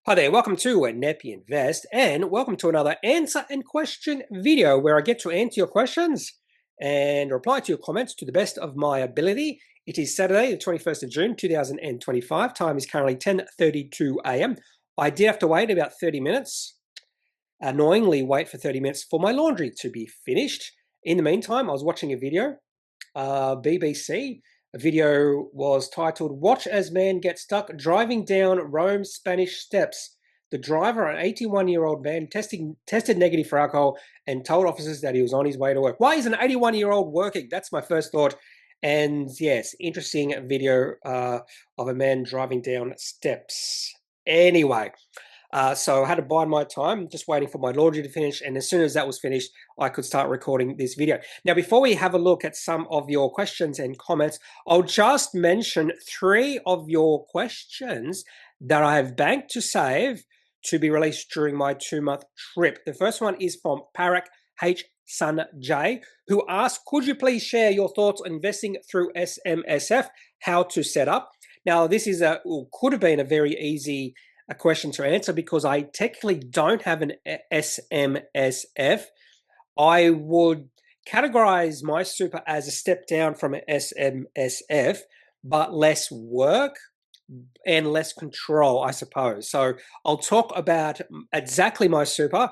Hi there, welcome to Kneppy Invest, and welcome to another answer and question video where I get to answer your questions and reply to your comments to the best of my ability. It is Saturday, the 21st of June, 2025. Time is currently 10:32 a.m. I did have to wait about 30 minutes, annoyingly wait for 30 minutes for my laundry to be finished. In the meantime, I was watching a video, BBC. A video was titled, "Watch as Man Gets Stuck Driving Down Rome's Spanish Steps. The driver, an 81-year-old man, tested negative for alcohol and told officers that he was on his way to work." Why is an 81-year-old working? That's my first thought. And yes, interesting video of a man driving down steps. Anyway, so I had to bide my time, just waiting for my laundry to finish. And as soon as that was finished, I could start recording this video. Now, before we have a look at some of your questions and comments, I'll just mention 3 of your questions that I have banked to save to be released during my 2-month trip. The first one is from Parak H. Sun J, who asked, "Could you please share your thoughts on investing through SMSF, how to set up?" Now, this is could have been a very easy question to answer because I technically don't have an SMSF. I would categorize my super as a step down from an SMSF, but less work and less control, I suppose. So I'll talk about exactly my super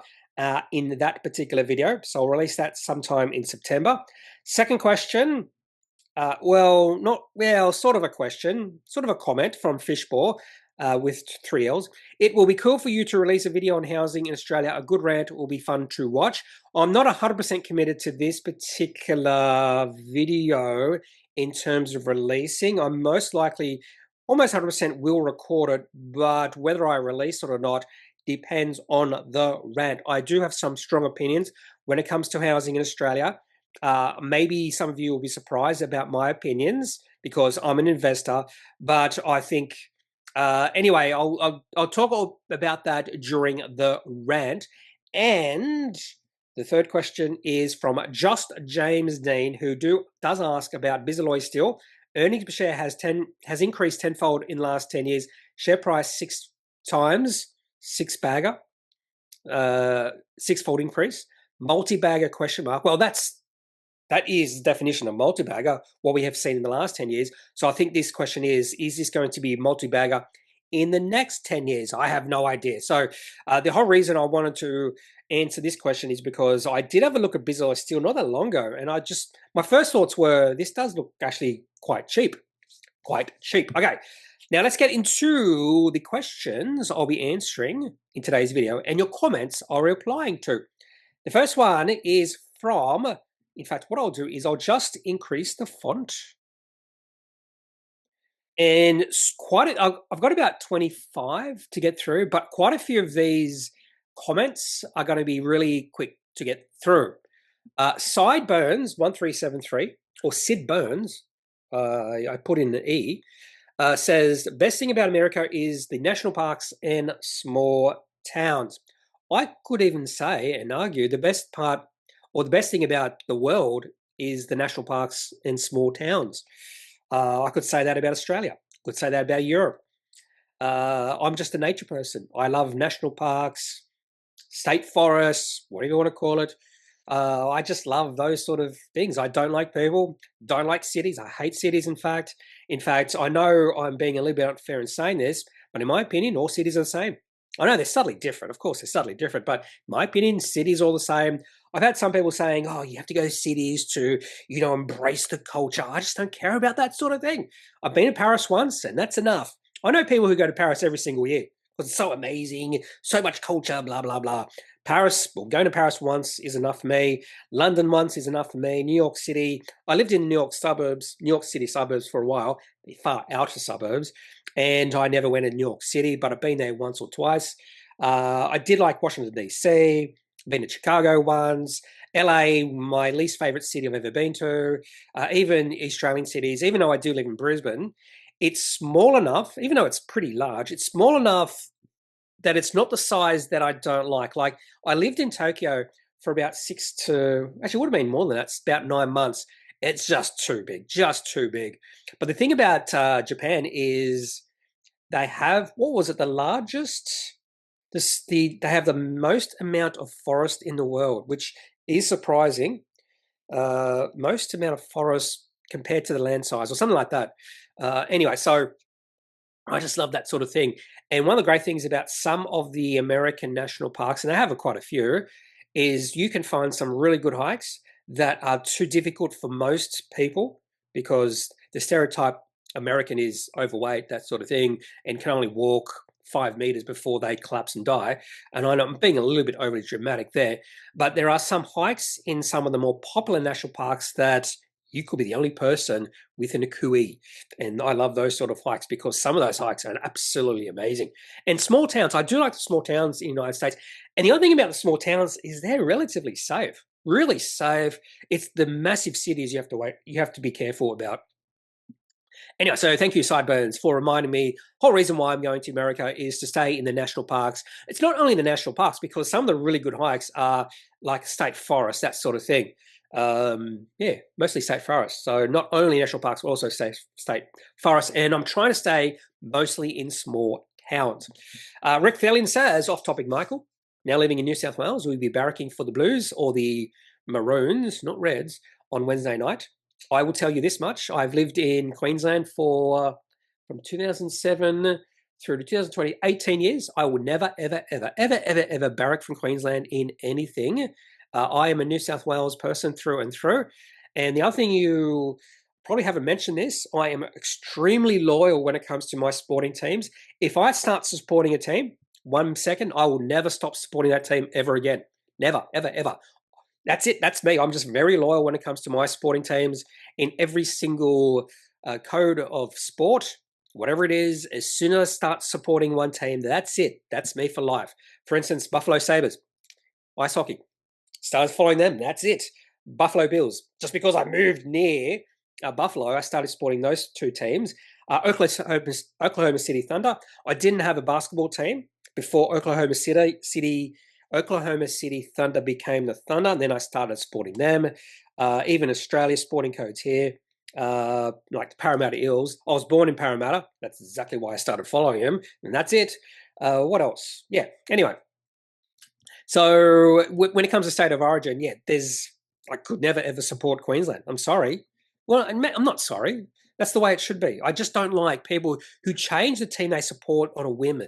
in that particular video. So I'll release that sometime in September. Second question, sort of a question, sort of a comment from Fishball. With 3 L's. "It will be cool for you to release a video on housing in Australia. A good rant will be fun to watch." I'm not 100% committed to this particular video in terms of releasing. I'm most likely, almost 100% will record it, but whether I release it or not depends on the rant. I do have some strong opinions when it comes to housing in Australia. Maybe some of you will be surprised about my opinions because I'm an investor, but I think anyway, I'll talk about that during the rant. And the third question is from JustJamesJean, who does ask about Bisalloy Steel. "Earnings per share has increased tenfold in the last 10 years. Share price 6 times, 6-bagger, 6-fold increase. Multi-bagger question mark." Well, that is the definition of multi-bagger, what we have seen in the last 10 years. So I think this question is this going to be multi-bagger in the next 10 years? I have no idea. So the whole reason I wanted to answer this question is because I did have a look at Bisalloy Steel not that long ago, and my first thoughts were, this does look actually quite cheap. Quite cheap. Okay, now let's get into the questions I'll be answering in today's video, and your comments I'll be replying to. The first one is from... In fact, what I'll do is I'll just increase the font. And I've got about 25 to get through, but quite a few of these comments are going to be really quick to get through. Sideburns 1373, or Sid Burns, I put in the E, says, "Best thing about America is the national parks and small towns." I could even say and argue the best part, or the best thing about the world, is the national parks and small towns. I could say that about Australia. I could say that about Europe. I'm just a nature person. I love national parks, state forests, whatever you want to call it. I just love those sort of things. I don't like people, don't like cities. I hate cities, in fact. I know I'm being a little bit unfair in saying this, but in my opinion, all cities are the same. I know they're subtly different. Of course, they're subtly different, but in my opinion, cities are all the same. I've had some people saying, "Oh, you have to go to cities to, embrace the culture." I just don't care about that sort of thing. I've been to Paris once, and that's enough. I know people who go to Paris every single year because it's so amazing, so much culture, blah, blah, blah. Going to Paris once is enough for me. London once is enough for me. New York City. I lived in New York City suburbs for a while, the far outer suburbs, and I never went to New York City, but I've been there once or twice. I did like Washington, D.C., been to Chicago once. LA, my least favorite city I've ever been to. Even Australian cities, even though I do live in Brisbane, it's small enough, even though it's pretty large, it's small enough that it's not the size that I don't like. Like, I lived in Tokyo for about actually, it would have been more than that. It's about 9 months. It's just too big, just too big. But the thing about Japan is they have, what was it, the largest they have the most amount of forest in the world, which is surprising. Most amount of forest compared to the land size or something like that. Anyway, so I just love that sort of thing. And one of the great things about some of the American national parks, and they have quite a few, is you can find some really good hikes that are too difficult for most people because the stereotype American is overweight, that sort of thing, and can only walk 5 meters before they collapse and die. And I know I'm being a little bit overly dramatic there, but there are some hikes in some of the more popular national parks that you could be the only person within a cooee. And I love those sort of hikes because some of those hikes are absolutely amazing. And small towns, I do like the small towns in the United States. And the other thing about the small towns is they're relatively safe, really safe. It's the massive cities you have to be careful about. Anyway, so thank you, Sideburns, for reminding me. Whole reason why I'm going to America is to stay in the national parks. It's not only the national parks, because some of the really good hikes are like state forests, that sort of thing. Yeah, mostly state forests. So not only national parks, but also state forests. And I'm trying to stay mostly in small towns. Rick Fellion says, off topic, Michael, now living in New South Wales, will you be barracking for the Blues or the Maroons, not Reds, on Wednesday night? I will tell you this much. I've lived in Queensland from 2007 through to 2020, 18 years. I would never, ever, ever, ever, ever, ever barrack from Queensland in anything. I am a New South Wales person through and through. And the other thing, you probably haven't mentioned this, I am extremely loyal when it comes to my sporting teams. If I start supporting a team, 1 second, I will never stop supporting that team ever again. Never, ever, ever. That's it. That's me. I'm just very loyal when it comes to my sporting teams in every single code of sport, whatever it is. As soon as I start supporting one team, that's it. That's me for life. For instance, Buffalo Sabres, ice hockey. Started following them. That's it. Buffalo Bills. Just because I moved near Buffalo, I started supporting those two teams. Oklahoma City Thunder. I didn't have a basketball team before Oklahoma City Thunder became the Thunder, and then I started supporting them. Even Australia sporting codes here, like the Parramatta Eels. I was born in Parramatta. That's exactly why I started following them, and that's it. What else? Yeah, anyway. So when it comes to state of origin, yeah, I could never ever support Queensland. I'm sorry. Well, I'm not sorry. That's the way it should be. I just don't like people who change the team they support on a whim.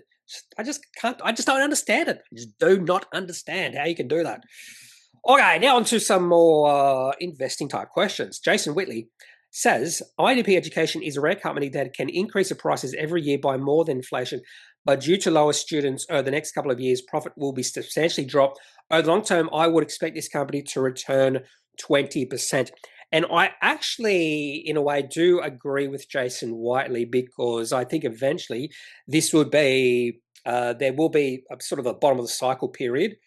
I just can't. I just don't understand it. I just do not understand how you can do that. Okay, now on to some more investing type questions. Jason Whitley says, IDP Education is a rare company that can increase the prices every year by more than inflation, but due to lower students over the next couple of years, profit will be substantially dropped. Over the long term, I would expect this company to return 20%. And I actually, in a way, do agree with Jason Whiteley, because I think eventually this would be, there will be a sort of a bottom of the cycle period.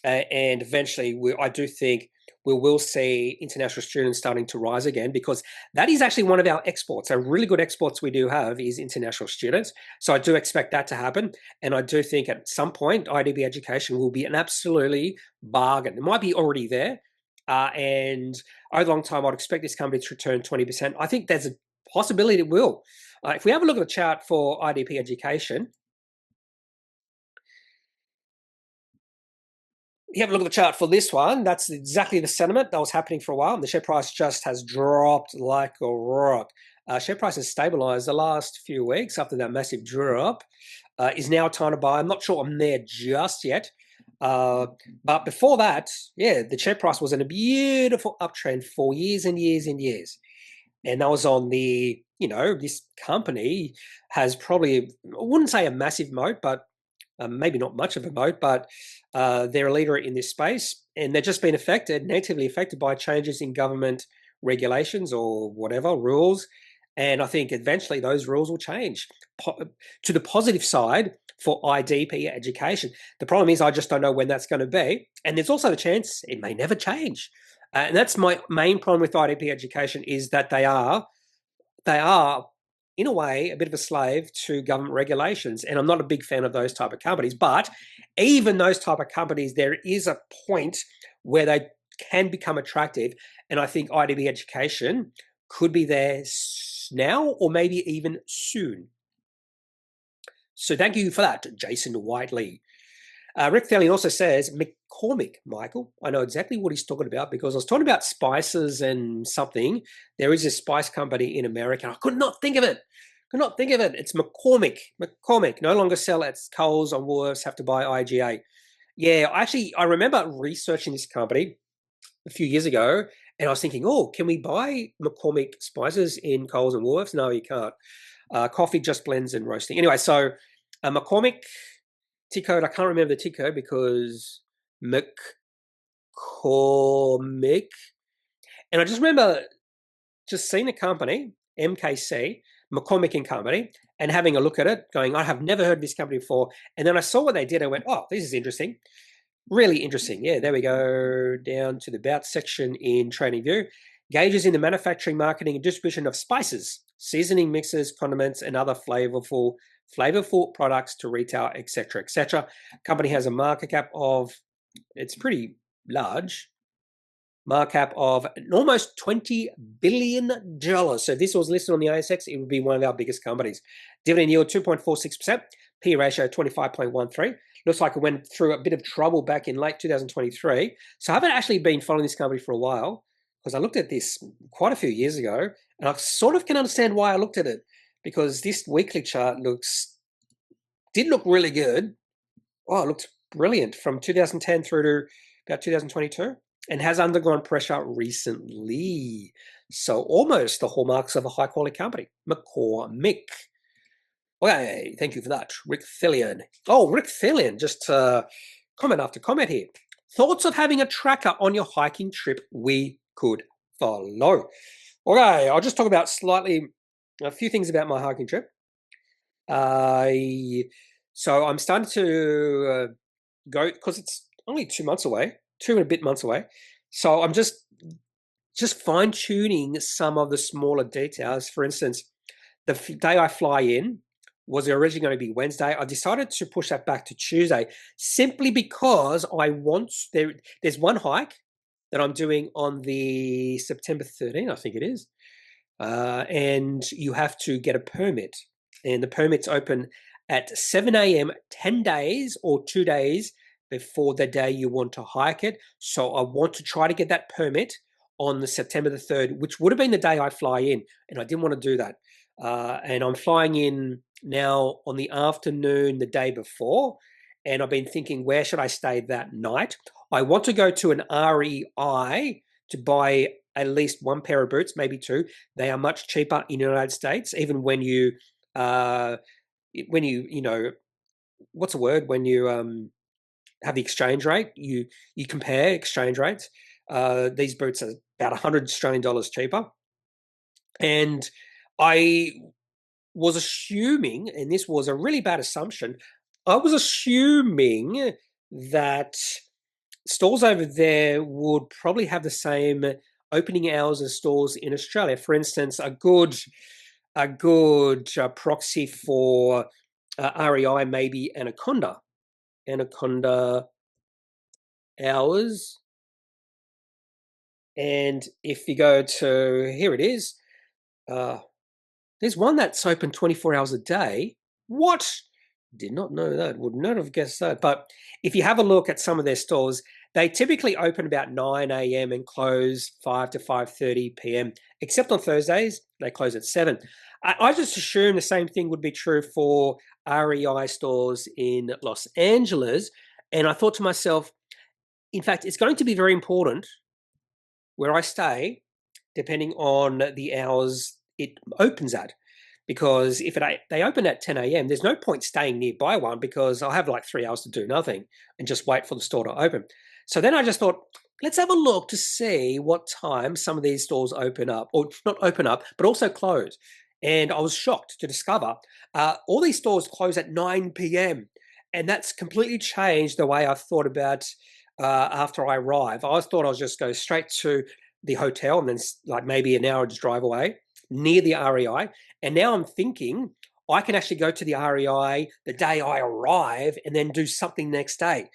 And eventually, I do think we will see international students starting to rise again, because that is actually one of our exports. A really good exports we do have is international students. So I do expect that to happen. And I do think at some point, IDP Education will be an absolutely bargain. It might be already there. And over a long time, I'd expect this company to return 20%. I think there's a possibility it will. If we have a look at the chart for IDP Education, you have a look at the chart for this one, that's exactly the sentiment that was happening for a while. And the share price just has dropped like a rock. Share price has stabilized the last few weeks after that massive drop. Is now time to buy. I'm not sure I'm there just yet. But before that, yeah, the share price was in a beautiful uptrend for years and years and years. And that was on the, this company has probably, I wouldn't say a massive moat, but maybe not much of a moat, but they're a leader in this space, and they've just been negatively affected by changes in government regulations or whatever rules. And I think eventually those rules will change to the positive side for IDP Education. The problem is I just don't know when that's going to be. And there's also the chance it may never change. And that's my main problem with IDP Education, is that they are, in a way, a bit of a slave to government regulations. And I'm not a big fan of those type of companies. But even those type of companies, there is a point where they can become attractive. And I think IDP Education could be there now, or maybe even soon. So thank you for that, Jason Whiteley. Rick Thellian also says, McCormick, Michael. I know exactly what he's talking about because I was talking about spices and something. There is a spice company in America. I could not think of it. It's McCormick. McCormick. No longer sell at Coles or Woolworths, have to buy IGA. Yeah, I remember researching this company a few years ago, and I was thinking, oh, can we buy McCormick spices in Coles and Woolworths? No, you can't. Coffee just blends and roasting. Anyway, so McCormick tick code, I can't remember the tick code because McCormick. And I just remember just seeing the company, MKC, McCormick and Company, and having a look at it, going, I have never heard of this company before. And then I saw what they did. I went, oh, this is interesting. Really interesting. Yeah, there we go. Down to the About section in TradingView. Gauges in the manufacturing, marketing, and distribution of spices, seasoning mixes, condiments, and other flavorful products to retail, etc., etc. Company has a market cap of, it's pretty large, market cap of almost $20 billion. So if this was listed on the ASX, it would be one of our biggest companies. Dividend yield 2.46%, P ratio 25.13. Looks like it went through a bit of trouble back in late 2023. So I haven't actually been following this company for a while because I looked at this quite a few years ago, and I sort of can understand why I looked at it because this weekly chart did look really good. Oh, it looked brilliant from 2010 through to about 2022 and has undergone pressure recently. So almost the hallmarks of a high quality company. McCormick. Okay, thank you for that, Rick Thellian. Oh, Rick Thellian, just comment after comment here. Thoughts of having a tracker on your hiking trip we could follow. Okay, I'll just talk about a few things about my hiking trip. So I'm starting to go, because it's only 2 months away, 2 and a bit months away. So I'm just fine tuning some of the smaller details. For instance, the day I fly in was originally going to be Wednesday. I decided to push that back to Tuesday simply because there's one hike that I'm doing on the September 13th, I think it is. And you have to get a permit. And the permit's open at 7 a.m., 10 days or 2 days before the day you want to hike it. So I want to try to get that permit on the September the 3rd, which would have been the day I fly in. And I didn't want to do that. And I'm flying in now on the afternoon the day before. And I've been thinking, where should I stay that night? I want to go to an REI to buy at least one pair of boots, maybe two. They are much cheaper in the United States, even when you what's the word? When you have the exchange rate, you compare exchange rates. These boots are about 100 Australian dollars cheaper. And I was assuming, and this was a really bad assumption, I was assuming that stores over there would probably have the same opening hours as stores in Australia. For instance, a good proxy for REI may be Anaconda hours. And if you go to, here it is, there's one that's open 24 hours a day. What? Did not know that. Would not have guessed that. But if you have a look at some of their stores, they typically open about 9 a.m. and close 5 to 5:30 p.m. Except on Thursdays, they close at 7. I just assume the same thing would be true for REI stores in Los Angeles. And I thought to myself, in fact, it's going to be very important where I stay, depending on the hours it opens at. Because if they open at 10 a.m., there's no point staying nearby one because I'll have like 3 hours to do nothing and just wait for the store to open. So then I just thought, let's have a look to see what time some of these stores open up, or not open up, but also close. And I was shocked to discover all these stores close at 9 p.m. And that's completely changed the way I thought about after I arrive. I thought I was just go straight to the hotel and then like maybe an hour's drive away near the REI. And now I'm thinking I can actually go to the REI the day I arrive and then do something next day.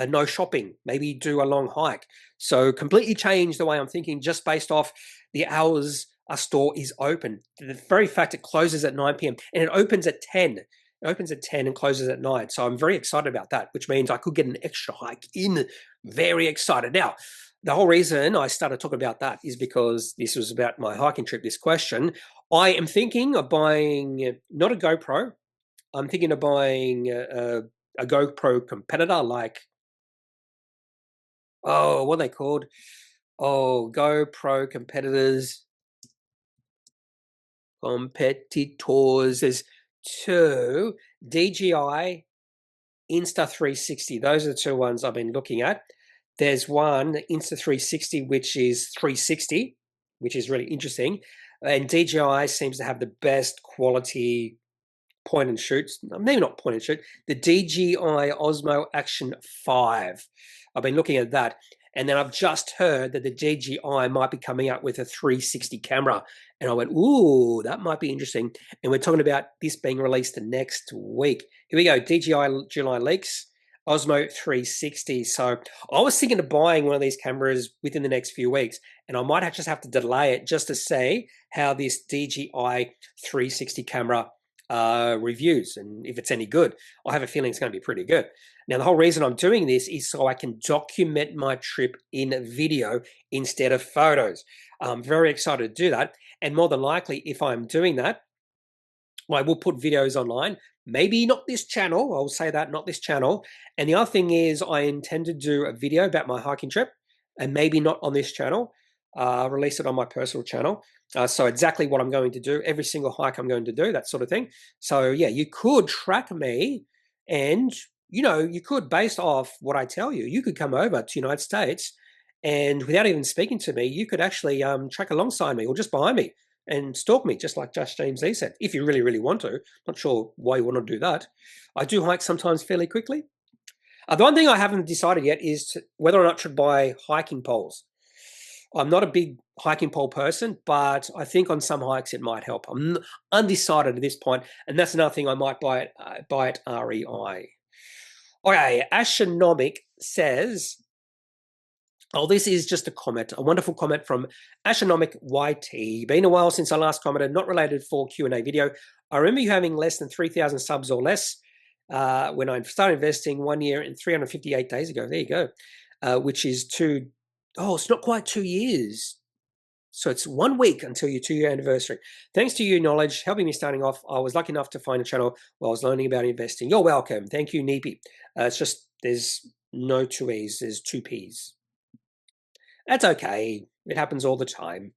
No shopping, maybe do a long hike. So completely change the way I'm thinking just based off the hours a store is open. The very fact it closes at 9 p.m. and it opens at 10. It opens at 10 and closes at 9. So I'm very excited about that, which means I could get an extra hike in. Very excited. Now, the whole reason I started talking about that is because this was about my hiking trip, this question. I am thinking of buying not a GoPro. I'm thinking of buying a GoPro competitor like, oh, what are they called? Oh, GoPro competitors. There's two, DJI Insta360. Those are the two ones I've been looking at. There's one, Insta360, which is 360, which is really interesting. And DJI seems to have the best quality point and shoot, maybe not point and shoot, the DJI Osmo Action 5. I've been looking at that. And then I've just heard that the DJI might be coming out with a 360 camera. And I went, ooh, that might be interesting. And we're talking about this being released next week. Here we go, DJI July leaks, Osmo 360. So I was thinking of buying one of these cameras within the next few weeks. And I might just have to delay it just to see how this DJI 360 camera reviews and if it's any good. I have a feeling it's going to be pretty good. Now, the whole reason I'm doing this is so I can document my trip in video instead of photos. I'm very excited to do that. And more than likely, if I'm doing that, I will put videos online. Maybe not this channel. I'll say that, not this channel. And the other thing is I intend to do a video about my hiking trip and maybe not on this channel. Release it on my personal channel. So exactly what I'm going to do, every single hike I'm going to do, that sort of thing. So yeah, you could track me and, you know, you could, based off what I tell you, you could come over to the United States and without even speaking to me, you could actually track alongside me or just behind me and stalk me, just like JustJamesJean said, if you really, really want to. Not sure why you want to do that. I do hike sometimes fairly quickly. The one thing I haven't decided yet is whether or not I should buy hiking poles. I'm not a big hiking pole person, but I think on some hikes it might help. I'm undecided at this point, and that's another thing I might buy at REI. Okay, Ashernomic says, oh, this is just a comment, a wonderful comment from AshernomicYT. Been a while since I last commented, not related for Q&A video. I remember you having less than 3,000 subs or less when I started investing 1 year and 358 days ago. There you go, which is it's not quite 2 years. So it's 1 week until your 2-year anniversary. Thanks to your knowledge, helping me starting off, I was lucky enough to find a channel while I was learning about investing. You're welcome. Thank you, Kneppy. It's just, there's no 2 E's, there's 2 P's. That's okay. It happens all the time.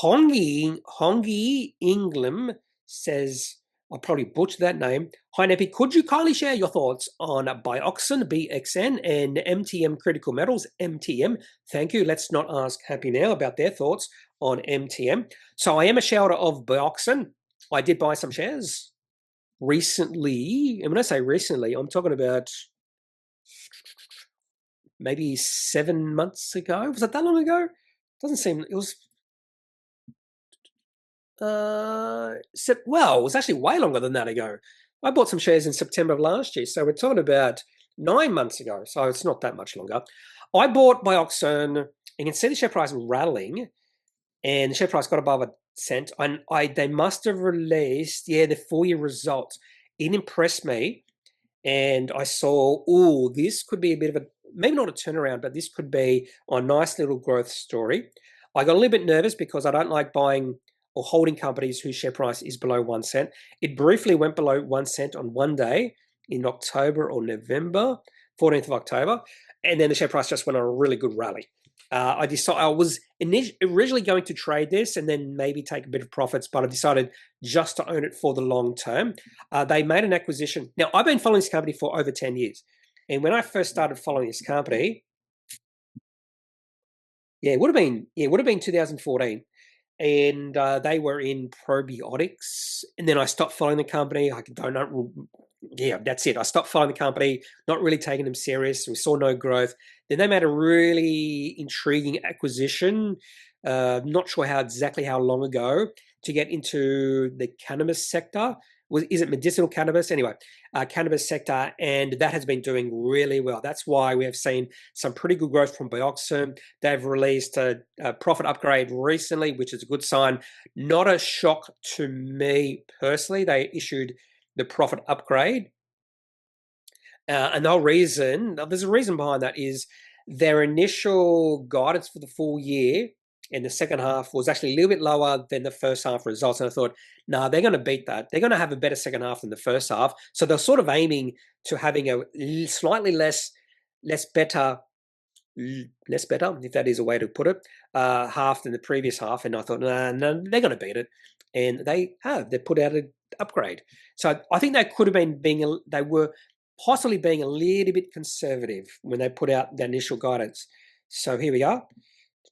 Hongi England says, I'll probably butcher that name. Hi, Kneppy. Could you kindly share your thoughts on Bioxyne, BXN, and MTM Critical Metals, MTM? Thank you. Let's not ask Happy now about their thoughts on MTM. So I am a shareholder of Bioxyne. I did buy some shares recently. And when I say recently, I'm talking about maybe 7 months ago. Was it that long ago? Doesn't seem, it was... it was actually way longer than that ago. I bought some shares in September of last year, so we're talking about 9 months ago, so it's not that much longer. I bought Bioxyne, and you can see the share price rattling, and the share price got above $0.01, and they must have released, the full-year results. It impressed me, and I saw, this could be a bit of a, maybe not a turnaround, but this could be a nice little growth story. I got a little bit nervous because I don't like buying or holding companies whose share price is below 1 cent. It briefly went below 1 cent on one day in October or November, 14th of October, and then the share price just went on a really good rally. I was originally going to trade this and then maybe take a bit of profits, but I decided just to own it for the long term. They made an acquisition. Now, I've been following this company for over 10 years, and when I first started following this company, it would have been 2014. And they were in probiotics. And then I stopped following the company. I don't know. Yeah, that's it. I stopped following the company, not really taking them serious. We saw no growth. Then they made a really intriguing acquisition. Not sure exactly how long ago, to get into the cannabis sector. Is it medicinal cannabis? Anyway, cannabis sector, and that has been doing really well. That's why we have seen some pretty good growth from Bioxyne. They've released a profit upgrade recently, which is a good sign. Not a shock to me personally. They issued the profit upgrade. And the whole reason, there's a reason behind that, is their initial guidance for the full year in the second half was actually a little bit lower than the first half results. And I thought, no, they're going to beat that. They're going to have a better second half than the first half. So they're sort of aiming to having a slightly less better, if that is a way to put it, half than the previous half. And I thought, no, they're going to beat it. And they have. They put out an upgrade. So I think they could have they were possibly being a little bit conservative when they put out the initial guidance. So here we are.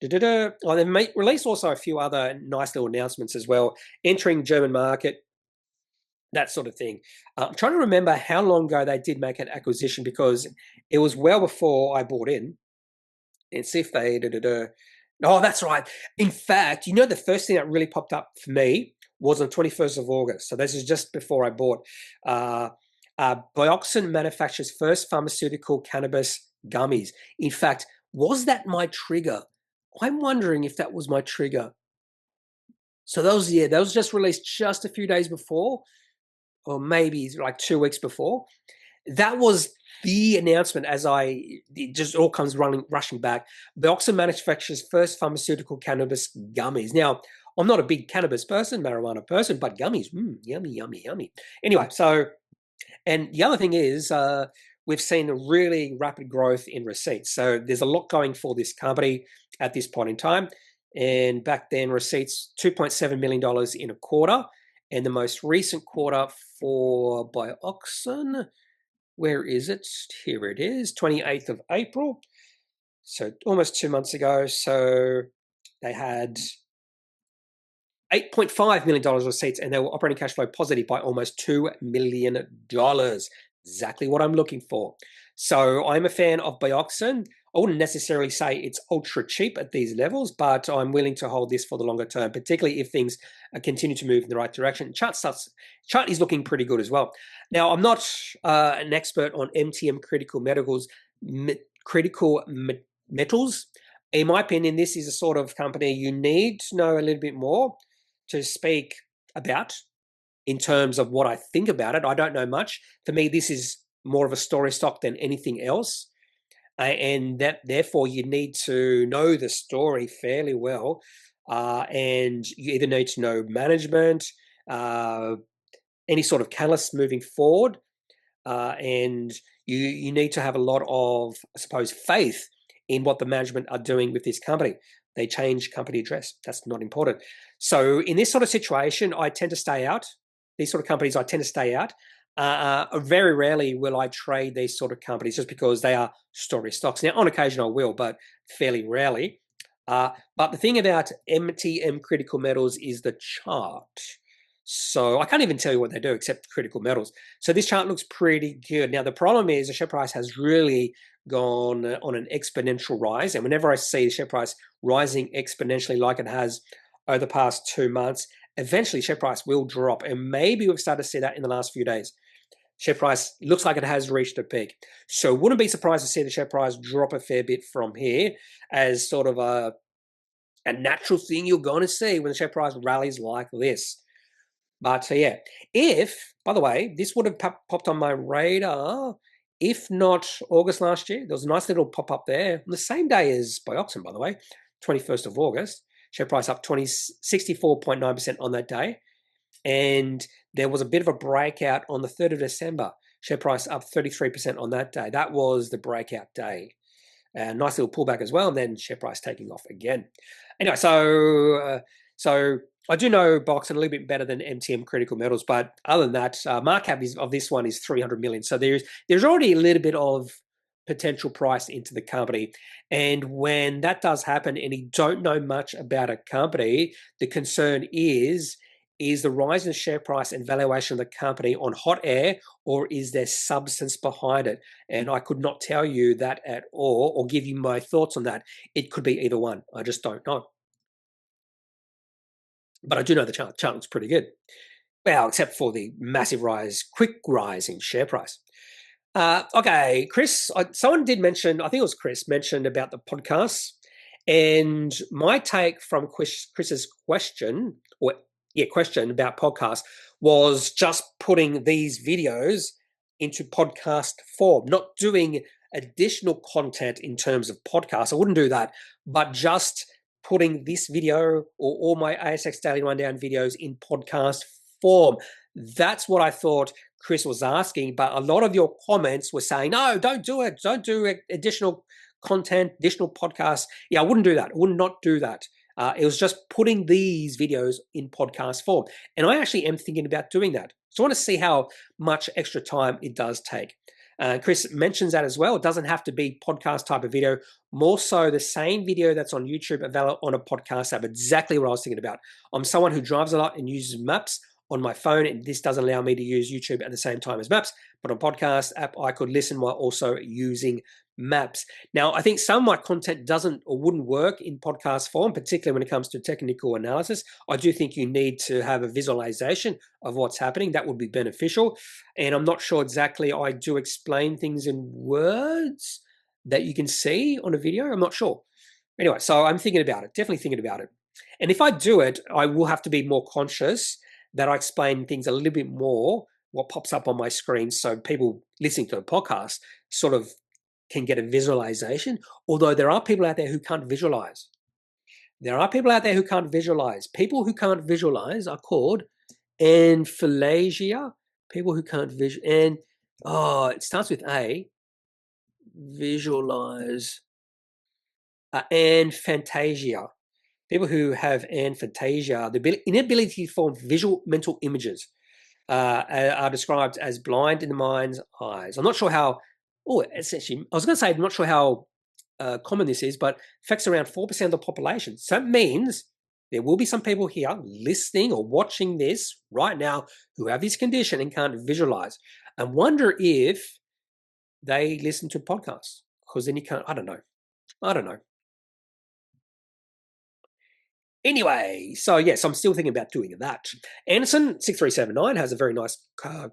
Oh, they released also a few other nice little announcements as well, entering German market, that sort of thing. I'm trying to remember how long ago they did make an acquisition, because it was well before I bought in. And see if they... Oh, that's right. In fact, the first thing that really popped up for me was on 21st of August. So this is just before I bought. Bioxyne manufactures first pharmaceutical cannabis gummies. In fact, was that my trigger? I'm wondering if that was my trigger. So those just released just a few days before, or maybe like 2 weeks before. That was the announcement. It just all comes rushing back. Bioxyne manufactures first pharmaceutical cannabis gummies. Now, I'm not a big cannabis person, marijuana person, but gummies, yummy, yummy, yummy. Anyway, and the other thing is, we've seen a really rapid growth in receipts. So there's a lot going for this company at this point in time. And back then, receipts, $2.7 million in a quarter. And the most recent quarter for Bioxyne, where is it? Here it is, 28th of April. So almost 2 months ago. So they had $8.5 million receipts, and they were operating cash flow positive by almost $2 million. Exactly what I'm looking for. So I'm a fan of Bioxyne. I wouldn't necessarily say it's ultra cheap at these levels, but I'm willing to hold this for the longer term, particularly if things continue to move in the right direction. Chart is looking pretty good as well. Now, I'm not an expert on MTM critical metals. In my opinion, this is a sort of company you need to know a little bit more to speak about in terms of what I think about it. I don't know much. For me, this is more of a story stock than anything else. And that therefore you need to know the story fairly well. And you either need to know management, any sort of catalyst moving forward. And you need to have a lot of, I suppose, faith in what the management are doing with this company. They change company address. That's not important. So in this sort of situation, I tend to stay out. These sort of companies, I tend to stay out. Very rarely will I trade these sort of companies just because they are story stocks. Now, on occasion I will, but fairly rarely. But the thing about MTM critical metals is the chart. So I can't even tell you what they do except critical metals. So this chart looks pretty good. Now, the problem is the share price has really gone on an exponential rise. And whenever I see the share price rising exponentially like it has over the past 2 months, eventually share price will drop. And maybe we've started to see that in the last few days. Share price looks like it has reached a peak. So wouldn't be surprised to see the share price drop a fair bit from here as sort of a natural thing you're going to see when the share price rallies like this. But yeah, by the way, this would have popped on my radar, if not August last year. There was a nice little pop-up there on the same day as Bioxyne, by the way, 21st of August. Share price up 64.9% on that day. And there was a bit of a breakout on the 3rd of December. Share price up 33% on that day. That was the breakout day. Nice little pullback as well, and then share price taking off again. Anyway, so I do know Bioxyne a little bit better than MTM critical metals, but other than that, market cap of this one is 300 million. So there's already a little bit of potential price into the company. And when that does happen and you don't know much about a company, the concern is the rise in the share price and valuation of the company on hot air, or is there substance behind it? And I could not tell you that at all or give you my thoughts on that. It could be either one. I just don't know. But I do know the chart looks pretty good. Well, except for the massive quick rise in share price. Okay, Chris, someone did mention, I think it was Chris, mentioned about the podcasts. And my take from Chris's question about podcasts was just putting these videos into podcast form, not doing additional content in terms of podcasts. I wouldn't do that, but just putting this video or all my ASX Daily Rundown videos in podcast form. That's what I thought Chris was asking, but a lot of your comments were saying, no, don't do it. Don't do additional content, additional podcasts. Yeah, I wouldn't do that. I would not do that. It was just putting these videos in podcast form. And I actually am thinking about doing that. So I want to see how much extra time it does take. Chris mentions that as well. It doesn't have to be podcast type of video. More so the same video that's on YouTube available on a podcast app. Exactly what I was thinking about. I'm someone who drives a lot and uses maps on my phone, and this doesn't allow me to use YouTube at the same time as maps. But on podcast app, I could listen while also using maps. Now, I think some of my content doesn't or wouldn't work in podcast form, particularly when it comes to technical analysis. I do think you need to have a visualization of what's happening. That would be beneficial. And I'm not sure exactly I do explain things in words that you can see on a video. I'm not sure. Anyway, so I'm thinking about it, definitely thinking about it. And if I do it, I will have to be more conscious that I explain things a little bit more, what pops up on my screen, so people listening to a podcast sort of can get a visualization, although there are people out there who can't visualize. There are people out there who can't visualize. People who can't visualize are called aphasia. People who can't and it starts with A. Visualize. Aphantasia. People who have aphantasia, the inability to form visual mental images, are described as blind in the mind's eyes. I'm not sure how. Essentially, I was going to say I'm not sure how common this is, but affects around 4% of the population. So that means there will be some people here listening or watching this right now who have this condition and can't visualize. I wonder if they listen to podcasts, because then you can't. I don't know. Anyway, so yes, I'm still thinking about doing that. Anderson6379 has a very nice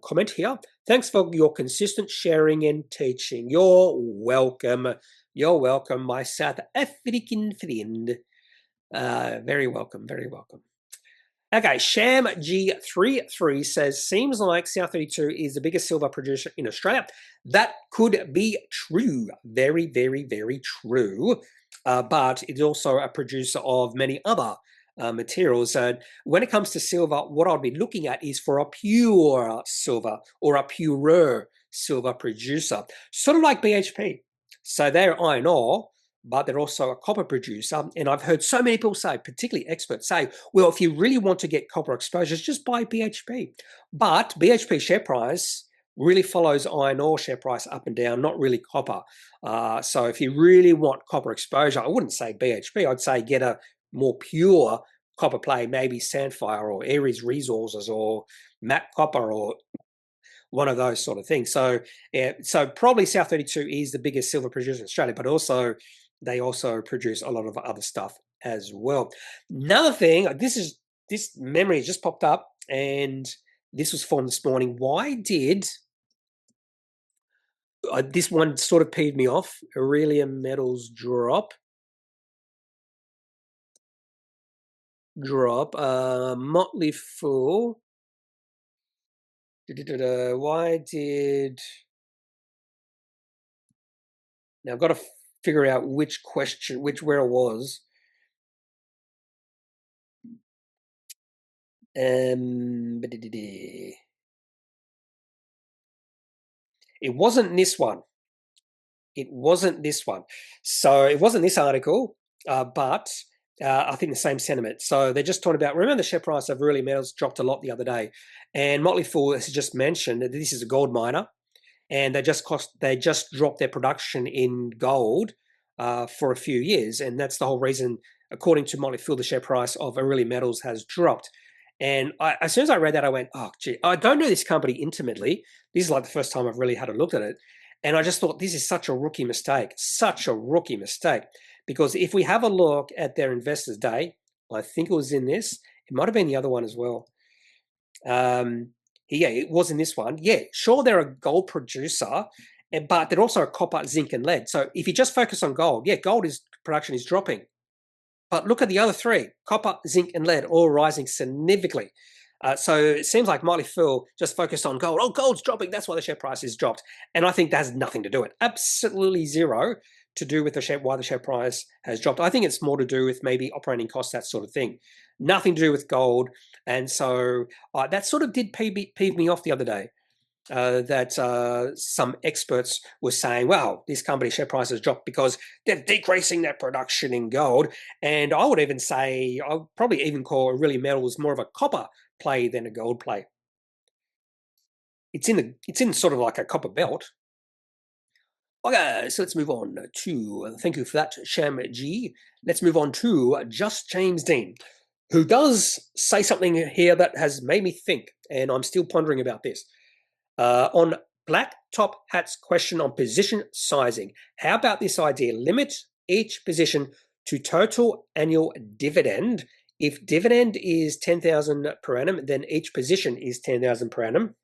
comment here. Thanks for your consistent sharing and teaching. You're welcome. You're welcome, my South African friend. Very welcome, very welcome. Okay, Sham G33 says, seems like South32 is the biggest silver producer in Australia. That could be true. Very, very, very true. But it's also a producer of many other materials. When it comes to silver, what I'll be looking at is for a pure silver or a purer silver producer, sort of like BHP. So they're iron ore, but they're also a copper producer. And I've heard so many people say, particularly experts say, well, if you really want to get copper exposures, just buy BHP. But BHP share price really follows iron ore share price up and down, not really copper. So if you really want copper exposure, I wouldn't say BHP. I'd say get a more pure copper play, maybe Sandfire or Aries Resources or Matte Copper or one of those sort of things. So yeah, so probably South32 is the biggest silver producer in Australia, but also they also produce a lot of other stuff as well. Another thing, this memory just popped up, and this was formed this morning. Why did this one sort of peeved me off? Aurelia Metals drop. Motley Fool. Why did... Now I've got to figure out which question, where it was. It wasn't this one. It wasn't this one. So it wasn't this article, but I think the same sentiment. So they're just talking about, remember the share price of Aurelia Metals dropped a lot the other day. And Motley Fool has just mentioned that this is a gold miner, and they just dropped their production in gold for a few years. And that's the whole reason, according to Motley Fool, the share price of Aurelia Metals has dropped. And as soon as I read that, I went, oh, gee, I don't know this company intimately. This is like the first time I've really had a look at it. And I just thought, this is such a rookie mistake, because if we have a look at their Investors Day, I think it was in this, it might have been the other one as well. Yeah, it was in this one. Yeah, sure, they're a gold producer, but they're also a copper, zinc, and lead. So if you just focus on gold, yeah, production is dropping. But look at the other three, copper, zinc, and lead, all rising significantly. So it seems like Motley Fool just focused on gold. Oh, gold's dropping. That's why the share price is dropped. And I think that has nothing to do with it. Absolutely zero to do with why the share price has dropped. I think it's more to do with maybe operating costs, that sort of thing. Nothing to do with gold. And so that sort of did peeve me off the other day. That some experts were saying, well, this company's share price has dropped because they're decreasing their production in gold. And I would even say, I'll probably even call Aurelia Metals more of a copper play than a gold play. It's in sort of like a copper belt. Okay, so let's move on to, thank you for that, Sham G. Let's move on to JustJamesJean, who does say something here that has made me think, and I'm still pondering about this. On Black Top Hat's question on position sizing, how about this idea? Limit each position to total annual dividend. If dividend is 10,000 per annum, then each position is 10,000 per annum.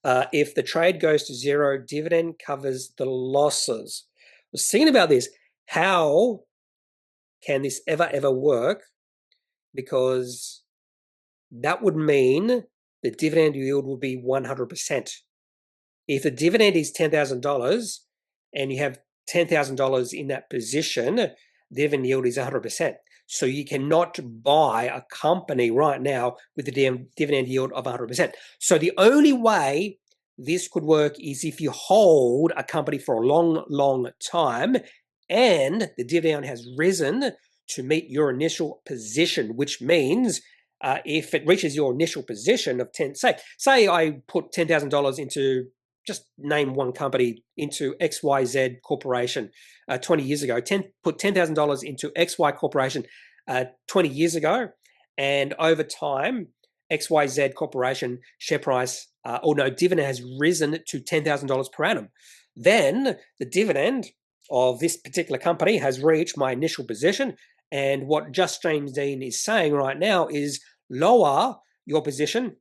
If the trade goes to zero, dividend covers the losses. I was thinking about this. How can this ever work? Because that would mean the dividend yield would be 100%. If the dividend is $10,000 and you have $10,000 in that position, dividend yield is 100%. So you cannot buy a company right now with the dividend yield of 100%. So the only way this could work is if you hold a company for a long time and the dividend has risen to meet your initial position, which means if it reaches your initial position of 10, say I put $10,000 into, just name one company, into XYZ Corporation 20 years ago, put $10,000 into XY Corporation 20 years ago, and over time, XYZ Corporation share price, dividend has risen to $10,000 per annum. Then the dividend of this particular company has reached my initial position, and what JustJamesJean is saying right now is lower your position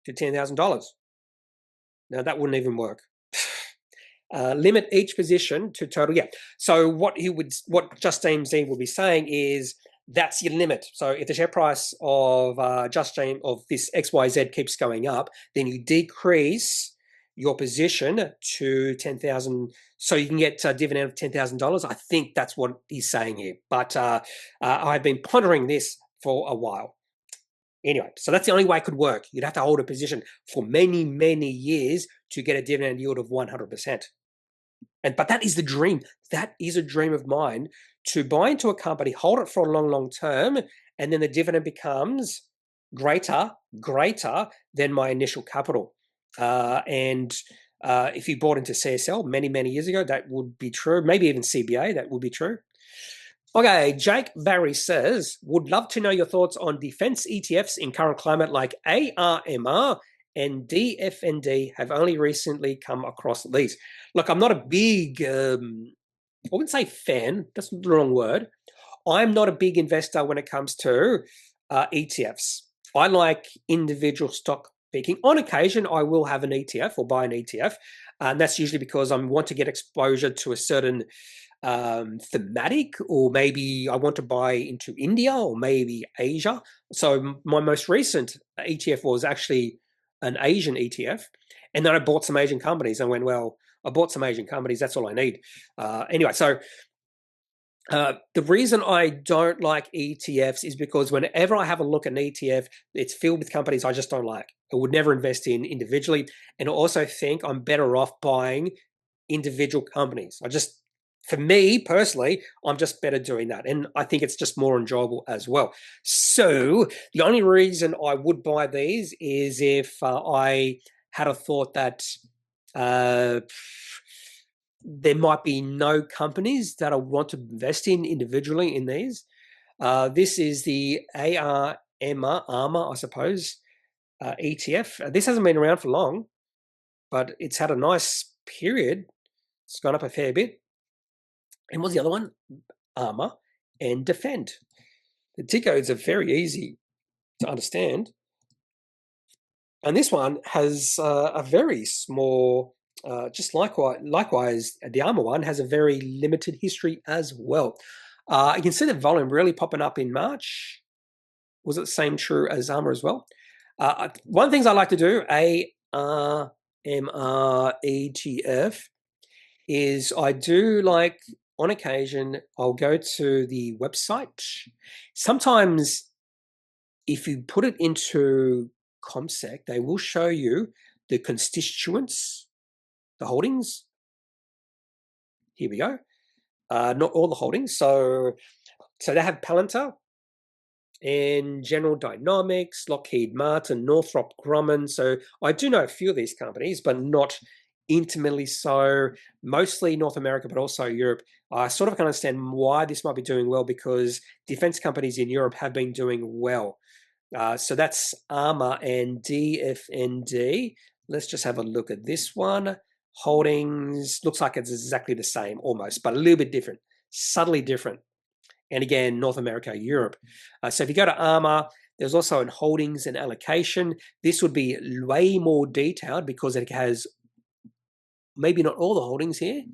to $10,000. Now that wouldn't even work. Limit each position to total. Yeah. So what JustJamesJean would be saying is that's your limit. So if the share price of of this XYZ keeps going up, then you decrease your position to 10,000, so you can get a dividend of $10,000. I think that's what he's saying here. But I've been pondering this for a while. Anyway, so that's the only way it could work. You'd have to hold a position for many years to get a dividend yield of 100%. But that is the dream. That is a dream of mine, to buy into a company, hold it for a long term, and then the dividend becomes greater than my initial capital. If you bought into CSL many years ago, that would be true. Maybe even CBA, that would be true. Okay, Jake Barry says, would love to know your thoughts on defense ETFs in current climate, like ARMR and DFND. Have only recently come across these. Look, I'm not a big, I wouldn't say fan, that's the wrong word. I'm not a big investor when it comes to ETFs. I like individual stock picking. On occasion, I will have an ETF or buy an ETF, and that's usually because I want to get exposure to a certain thematic, or maybe I want to buy into India or maybe Asia. So my most recent ETF was actually an Asian ETF, and then I bought some Asian companies and went, well, I bought some Asian companies, that's all I need. Anyway, so the reason I don't like ETFs is because whenever I have a look at an ETF, it's filled with companies I just don't like. I would never invest in individually, and I also think I'm better off buying individual companies. For me personally, I'm just better doing that, and I think it's just more enjoyable as well. So the only reason I would buy these is if I had a thought that there might be no companies that I want to invest in individually in these. This is the ARMR, I suppose, ETF. This hasn't been around for long, but it's had a nice period. It's gone up a fair bit. And what's the other one? ARMR and Defend. The ticker is very easy to understand. And this one has a very small, just likewise, the ARMR one has a very limited history as well. You can see the volume really popping up in March. Was it the same true as ARMR as well? One of the things I like to do, ARMR ETF, is I do like, on occasion, I'll go to the website. Sometimes if you put it into ComSec, they will show you the constituents, the holdings. Here we go. Not all the holdings. So they have Palantir and General Dynamics, Lockheed Martin, Northrop Grumman. So I do know a few of these companies, but not intimately so. Mostly North America, but also Europe. I sort of can understand why this might be doing well, because defense companies in Europe have been doing well. So that's ARMR and DFND. Let's just have a look at this one. Holdings, looks like it's exactly the same almost, but a little bit different, subtly different. And again, North America, Europe. So if you go to ARMR, there's also in holdings and allocation. This would be way more detailed because it has maybe not all the holdings here.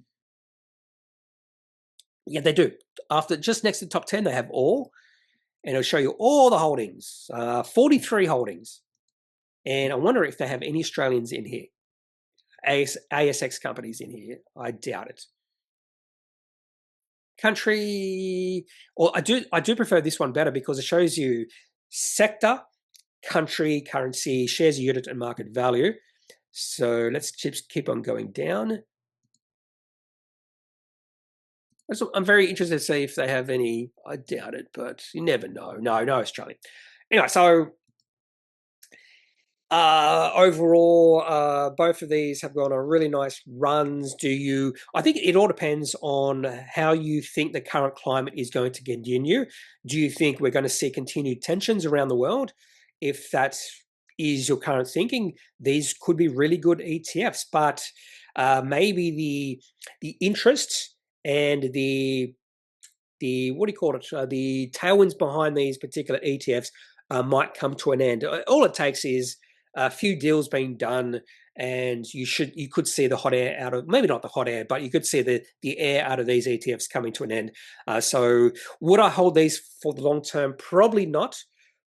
Yeah, they do. After, just next to the top 10, they have all. And it'll show you all the holdings, 43 holdings. And I wonder if they have any Australians in here. ASX companies in here. I doubt it. Country, or I do prefer this one better because it shows you sector, country, currency, shares unit, and market value. So let's just keep on going down. I'm very interested to see if they have any. I doubt it, but you never know. No Australian. Anyway, so overall, both of these have gone on really nice runs. I think it all depends on how you think the current climate is going to continue. Do you think we're going to see continued tensions around the world? If that is your current thinking, these could be really good ETFs, but maybe the interest and the what do you call it? The tailwinds behind these particular ETFs might come to an end. All it takes is a few deals being done, and you could see the hot air out of, maybe not the hot air, but you could see the air out of these ETFs coming to an end. So would I hold these for the long term? Probably not.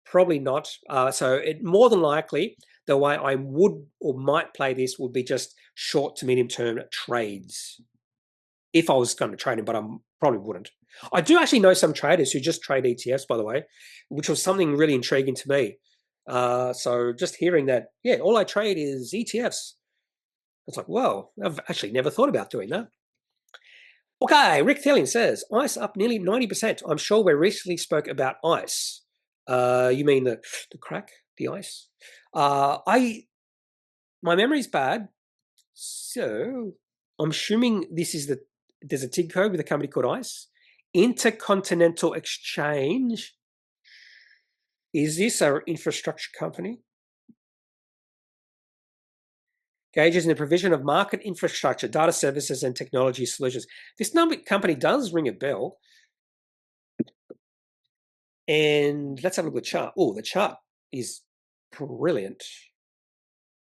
Probably not. So it more than likely, the way I would or might play this would be just short to medium term trades. If I was going to trade them, but I probably wouldn't. I do actually know some traders who just trade ETFs, by the way, which was something really intriguing to me. So just hearing that, yeah, all I trade is ETFs. It's like, well, I've actually never thought about doing that. Okay, Rick Thillian says, ICE up nearly 90%. I'm sure we recently spoke about ICE. You mean the crack, the ICE? My memory's bad, so I'm assuming there's a TIG code with a company called ICE. Intercontinental Exchange. Is this our infrastructure company? Engages in the provision of market infrastructure, data services, and technology solutions. This company does ring a bell. And let's have a look at the chart. Oh, the chart is brilliant.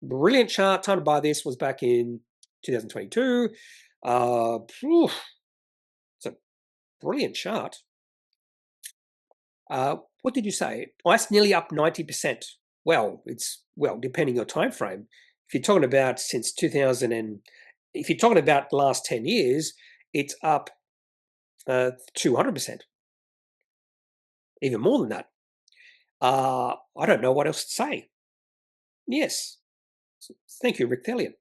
Brilliant chart. Time to buy this was back in 2022. It's a brilliant chart. What did you say? ICE nearly up 90%. Well, depending on your time frame. If you're talking about since 2000 and if you're talking about the last 10 years, it's up 200%. Even more than that. I don't know what else to say. Yes. Thank you, Rick Thelian.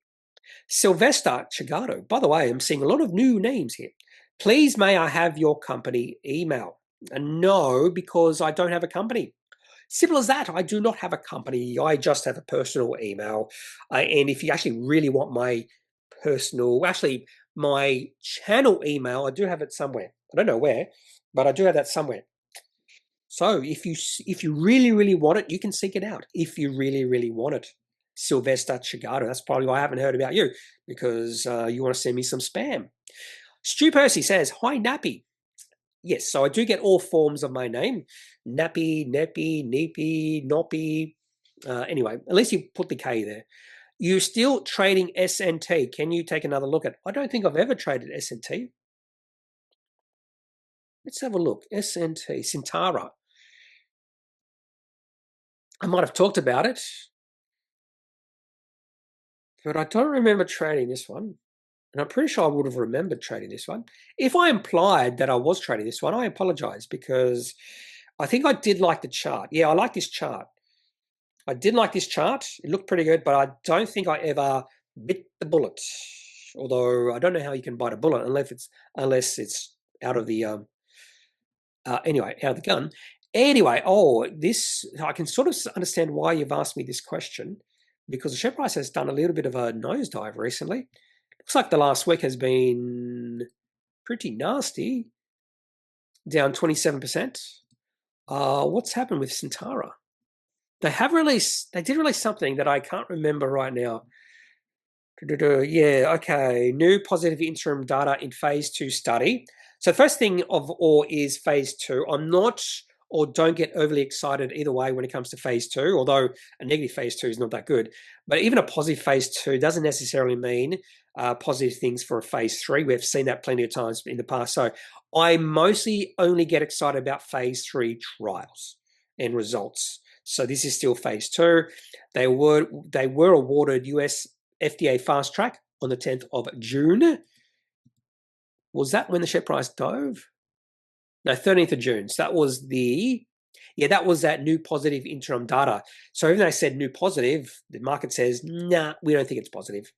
Sylvester Chigato. By the way, I'm seeing a lot of new names here. Please, may I have your company email? No, because I don't have a company. Simple as that. I do not have a company. I just have a personal email. And if you actually really want my my channel email, I do have it somewhere. I don't know where, but I do have that somewhere. So if you really, really want it, you can seek it out. If you really, really want it. Sylvester Chigato. That's probably why I haven't heard about you, because you want to send me some spam. Stu Percy says, hi, Kneppy. Yes, so I do get all forms of my name. Kneppy, Neepy, Noppy. Anyway, at least you put the K there. You're still trading SNT. Can you take another look at it? I don't think I've ever traded SNT. Let's have a look. SNT, Syntara. I might have talked about it, but I don't remember trading this one. And I'm pretty sure I would have remembered trading this one. If I implied that I was trading this one, I apologize, because I think I did like the chart. Yeah, I like this chart. I did like this chart. It looked pretty good, but I don't think I ever bit the bullet. Although I don't know how you can bite a bullet unless it's out of the anyway, out of the gun. Anyway, this I can sort of understand why you've asked me this question, because the share price has done a little bit of a nosedive recently. Looks like the last week has been pretty nasty, down 27%. What's happened with Syntara? They did release something that I can't remember right now. Yeah, okay. New positive interim data in phase 2 study. So the first thing of all is phase 2. I'm not, or don't get overly excited either way when it comes to phase 2, although a negative phase 2 is not that good. But even a positive phase 2 doesn't necessarily mean positive things for a phase 3. We've seen that plenty of times in the past. So I mostly only get excited about phase 3 trials and results. So this is still phase 2. They were awarded US FDA fast track on the 10th of June. Was that when the share price dove? No, 13th of June. So that was that was that new positive interim data. So even though I said new positive, the market says, nah, we don't think it's positive.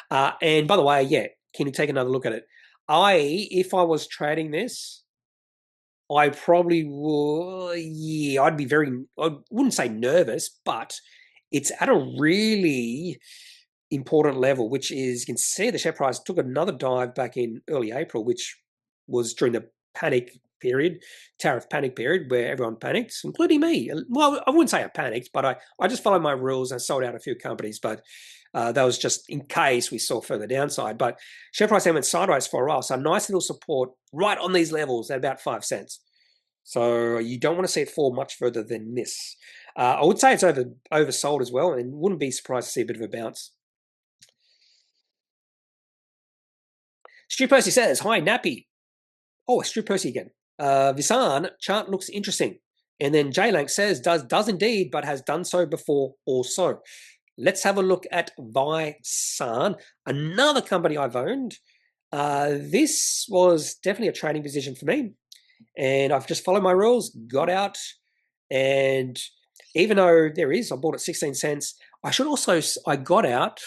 And by the way, yeah, can you take another look at it? If I was trading this, I probably would, I wouldn't say nervous, but it's at a really important level, which is, you can see the share price took another dive back in early April, which was during the tariff panic period, where everyone panics, including me. Well, I wouldn't say I panicked, but I just followed my rules and sold out a few companies, but that was just in case we saw further downside. But share price went sideways for a while, so nice little support right on these levels at about 5 cents. So you don't want to see it fall much further than this. I would say it's oversold as well, and wouldn't be surprised to see a bit of a bounce. Stu Percy says, hi, Kneppy. Oh, Stu Percy again. Vysarn chart looks interesting. And then J-Lank says, does indeed, but has done so before also. Let's have a look at Vysarn, another company I've owned. This was definitely a trading position for me. And I've just followed my rules, got out. And even though I bought at 16 cents, I got out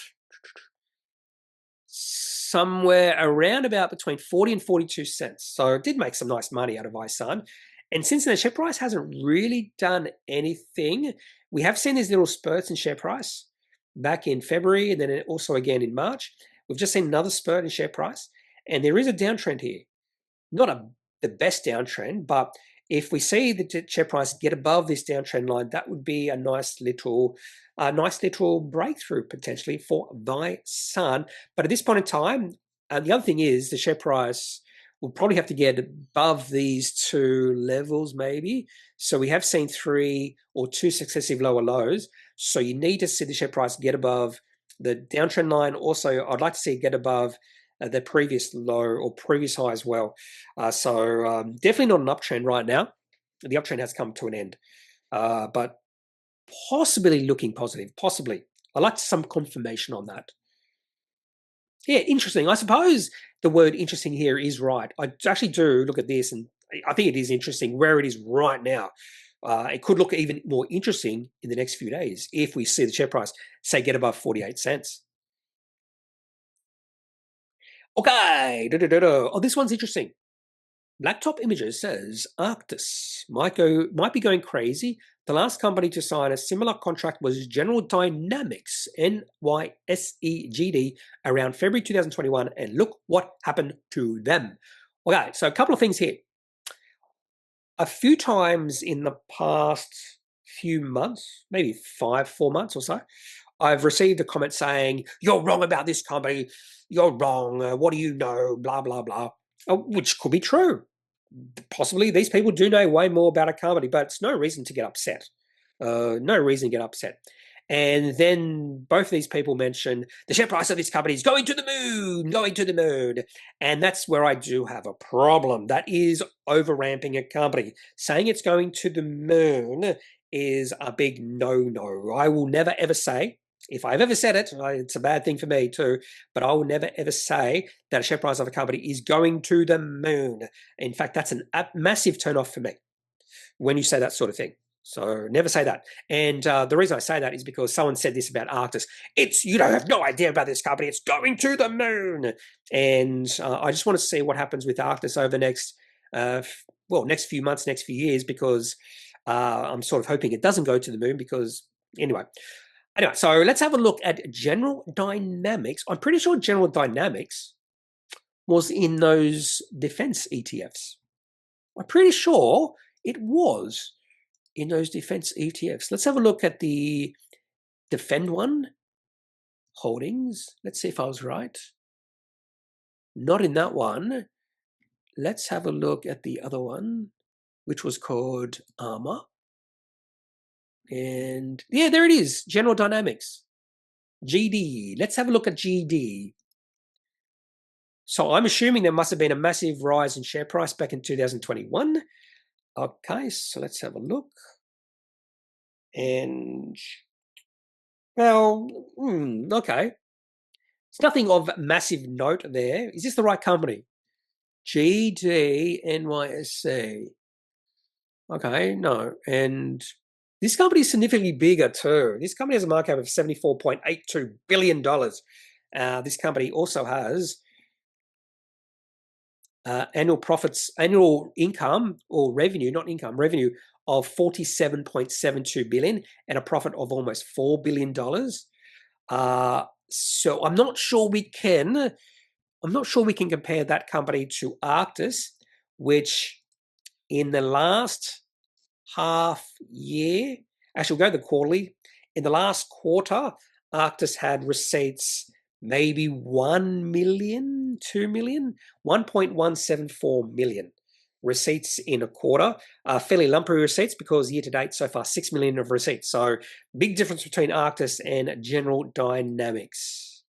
somewhere around about between 40 and 42 cents. So it did make some nice money out of Vysarn. And since then, the share price hasn't really done anything. We have seen these little spurts in share price back in February and then also again in March. We've just seen another spurt in share price. And there is a downtrend here. Not the best downtrend, but if we see the share price get above this downtrend line, that would be a nice little breakthrough potentially for Vysarn. But at this point in time, the other thing is the share price will probably have to get above these two levels maybe. So we have seen 3 or 2 successive lower lows. So you need to see the share price get above the downtrend line. Also, I'd like to see it get above the previous low or previous high as well. So definitely not an uptrend right now. The uptrend has come to an end. But possibly looking positive, possibly. I'd like some confirmation on that. Yeah, interesting. I suppose the word interesting here is right. I actually do look at this and I think it is interesting where it is right now. It could look even more interesting in the next few days if we see the share price, say, get above 48 cents. Okay. Oh, this one's interesting. Blacktop Images says Arctis might be going crazy. The last company to sign a similar contract was General Dynamics, NYSE around February 2021, and look what happened to them. Okay, so a couple of things here. A few times in the past few months, maybe 4 months or so, I've received a comment saying, you're wrong about this company, you're wrong, what do you know, blah, blah, blah, which could be true. Possibly these people do know way more about a company, but it's no reason to get upset. No reason to get upset. And then both these people mention the share price of this company is going to the moon. And that's where I do have a problem. That is over ramping a company. Saying it's going to the moon is a big no-no. I will never ever say, if I've ever said it, it's a bad thing for me too, but I will never ever say that a share price of a company is going to the moon. In fact, that's a massive turn-off for me when you say that sort of thing. So never say that. And the reason I say that is because someone said this about Arctis. You don't have no idea about this company. It's going to the moon. And I just want to see what happens with Arctis over the next, next few months, next few years, because I'm sort of hoping it doesn't go to the moon because anyway. Anyway, so let's have a look at General Dynamics. I'm pretty sure General Dynamics was in those defense ETFs. I'm pretty sure it was in those defense ETFs. Let's have a look at the Defend one holdings. Let's see if I was right. Not in that one. Let's have a look at the other one, which was called ARMR. And yeah, there it is, General Dynamics. GD. Let's have a look at GD. So I'm assuming there must have been a massive rise in share price back in 2021. Okay, so let's have a look. And, well, okay. It's nothing of massive note there. Is this the right company? GD NYSE. Okay, no. And this company is significantly bigger too. This company has a market cap of $74.82 billion. This company also has annual income or revenue, not income, revenue of $47.72 billion and a profit of almost $4 billion. So I'm not sure we can compare that company to Arctis, which in the last half year, actually we'll go to the quarterly. In the last quarter, Arctis had receipts maybe 1 million, 2 million, 1.174 million receipts in a quarter. Fairly lumpy receipts because year to date so far 6 million of receipts. So big difference between Arctis and General Dynamics.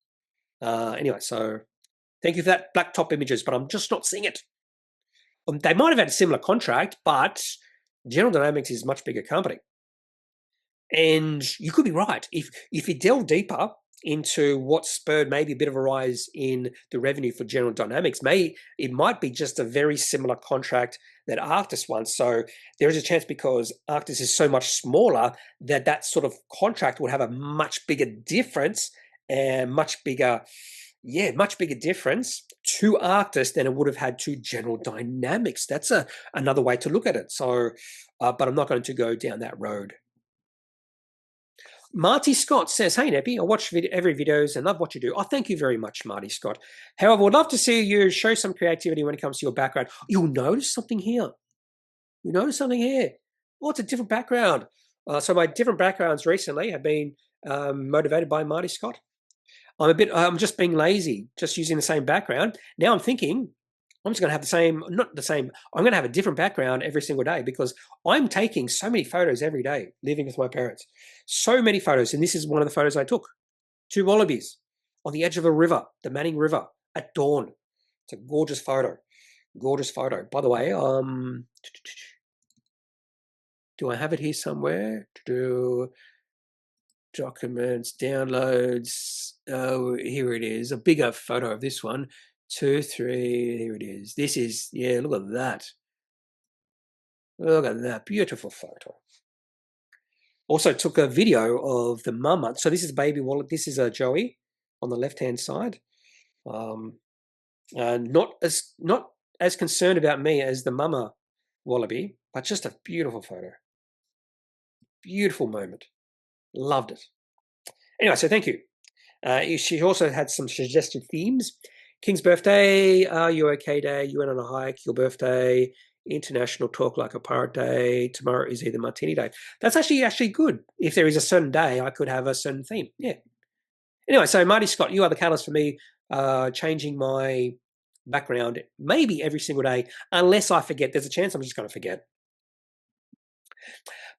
Anyway, so thank you for that black top images, but I'm just not seeing it. They might have had a similar contract, but General Dynamics is a much bigger company. And you could be right. If you delve deeper into what spurred maybe a bit of a rise in the revenue for General Dynamics, it might be just a very similar contract that Arctis won. So there is a chance because Arctis is so much smaller that sort of contract would have a much bigger difference and much bigger difference to Arctis than it would have had to General Dynamics. That's another way to look at it. So, but I'm not going to go down that road. Marty Scott says, hey, Kneppy, I watch every videos and love what you do. Oh, thank you very much, Marty Scott. However, I would love to see you show some creativity when it comes to your background. You'll notice something here. Oh, it's a different background. So my different backgrounds recently have been motivated by Marty Scott. I'm just being lazy, just using the same background. Now I'm thinking, I'm just going to have I'm going to have a different background every single day because I'm taking so many photos every day living with my parents. So many photos. And this is one of the photos I took. 2 wallabies on the edge of a river, the Manning River, at dawn. It's a gorgeous photo. Gorgeous photo. By the way, do I have it here somewhere? Documents, downloads. Oh, here it is. A bigger photo of this one. 2, 3, here it is. This is, yeah, look at that. Look at that, beautiful photo. Also took a video of the mama. So this is baby wallet. This is a Joey on the left-hand side. Not as concerned about me as the mama wallaby, but just a beautiful photo. Beautiful moment. Loved it. Anyway, so thank you. She also had some suggested themes. King's birthday, Are You Okay Day, You Went on a Hike, Your Birthday, International Talk Like a Pirate Day, tomorrow is either Martini Day. That's actually good. If there is a certain day, I could have a certain theme. Yeah. Anyway, so Marty Scott, you are the catalyst for me changing my background maybe every single day, unless I forget. There's a chance I'm just going to forget.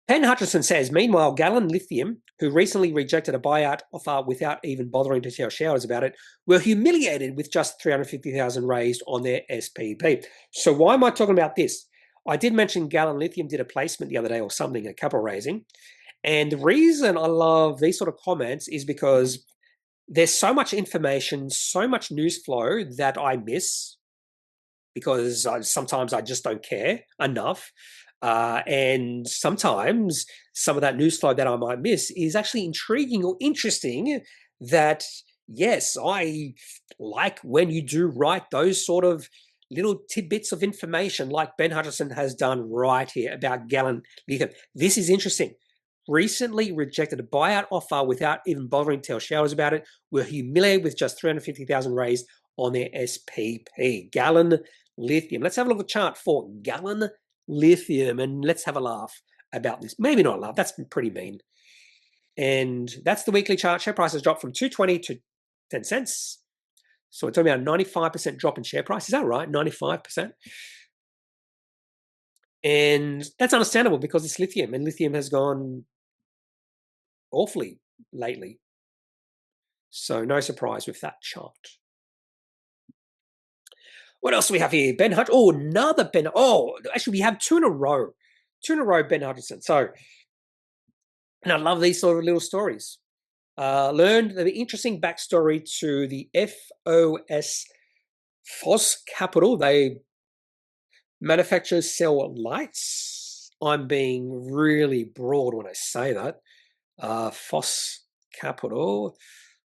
BenHutchison says, meanwhile, Galan Lithium, who recently rejected a buyout offer without even bothering to tell shareholders about it, were humiliated with just $350,000 raised on their SPP. So why am I talking about this? I did mention Galan Lithium did a placement the other day or something, a capital raising. And the reason I love these sort of comments is because there's so much information, so much news flow that I miss because sometimes I just don't care enough. And sometimes some of that news flow that I might miss is actually intriguing or interesting that, yes, I like when you do write those sort of little tidbits of information like BenHutchison has done right here about Galan Lithium. This is interesting. Recently rejected a buyout offer without even bothering to tell shareholders about it. Were humiliated with just 350,000 raised on their SPP. Galan Lithium. Let's have a look at the chart for Galan Lithium and let's have a laugh about this. Maybe not a laugh. That's pretty mean. And that's the weekly chart. Share price has dropped from 220 to 10 cents. So we're talking about a 95% drop in share price. Is that right? 95%. And that's understandable because it's lithium, and lithium has gone awfully lately. So no surprise with that chart. What else do we have here? BenHutchison. Oh, another Ben. Oh, actually, we have two in a row. Two in a row, BenHutchison. So, and I love these sort of little stories. Learned the interesting backstory to the FOS Capital. They manufacture sell lights. I'm being really broad when I say that. FOS Capital.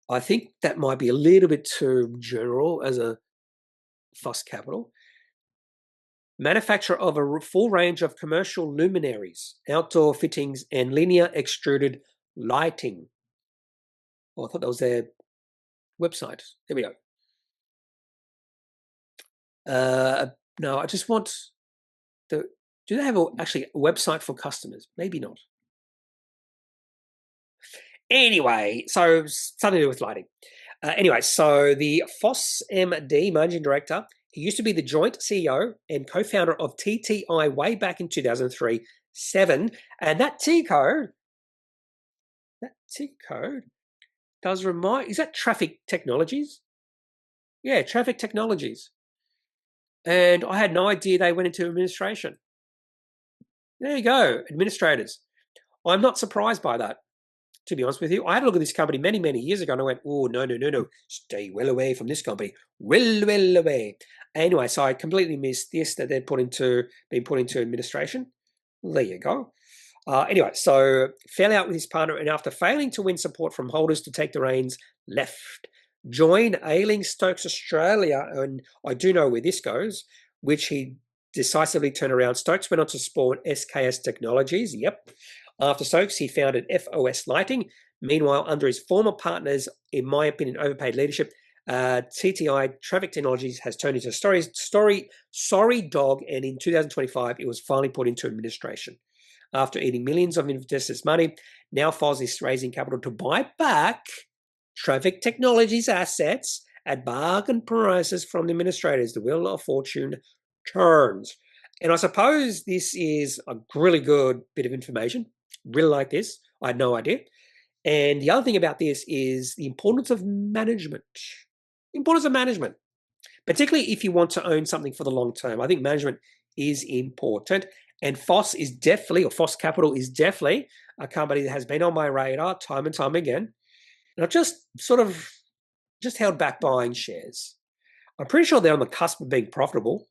I think that might be a little bit too general as a FOS Capital. Manufacturer of a full range of commercial luminaries, outdoor fittings, and linear extruded lighting. Oh, I thought that was their website. There we go. No, I just want the. Do they have actually a website for customers? Maybe not. Anyway, so something to do with lighting. Anyway, so the FOS MD, Managing Director, he used to be the joint CEO and co-founder of TTI way back in 2003-7, and that T code does remind. Is that Traffic Technologies? Yeah, Traffic Technologies. And I had no idea they went into administration. There you go, administrators. I'm not surprised by that, to be honest with you. I had a look at this company many, many years ago and I went, oh, no. Stay well away from this company. Well away. Anyway, so I completely missed this, that they'd been put into administration. There you go. Anyway, so fell out with his partner and after failing to win support from holders to take the reins, left. Joined Ailing Stokes Australia, and I do know where this goes, which he decisively turned around. Stokes went on to spawn SKS Technologies. Yep. After Stokes, he founded FOS Lighting. Meanwhile, under his former partners, in my opinion, overpaid leadership, TTI Traffic Technologies has turned into sorry dog, and in 2025, it was finally put into administration. After eating millions of investors' money, now FOS is raising capital to buy back Traffic Technologies assets at bargain prices from the administrators. The wheel of fortune turns. And I suppose this is a really good bit of information. Really like this. I had no idea. And the other thing about this is the importance of management. Importance of management, particularly if you want to own something for the long term. I think management is important. And FOS is definitely, or FOS Capital is definitely a company that has been on my radar time and time again. And I've just held back buying shares. I'm pretty sure they're on the cusp of being profitable.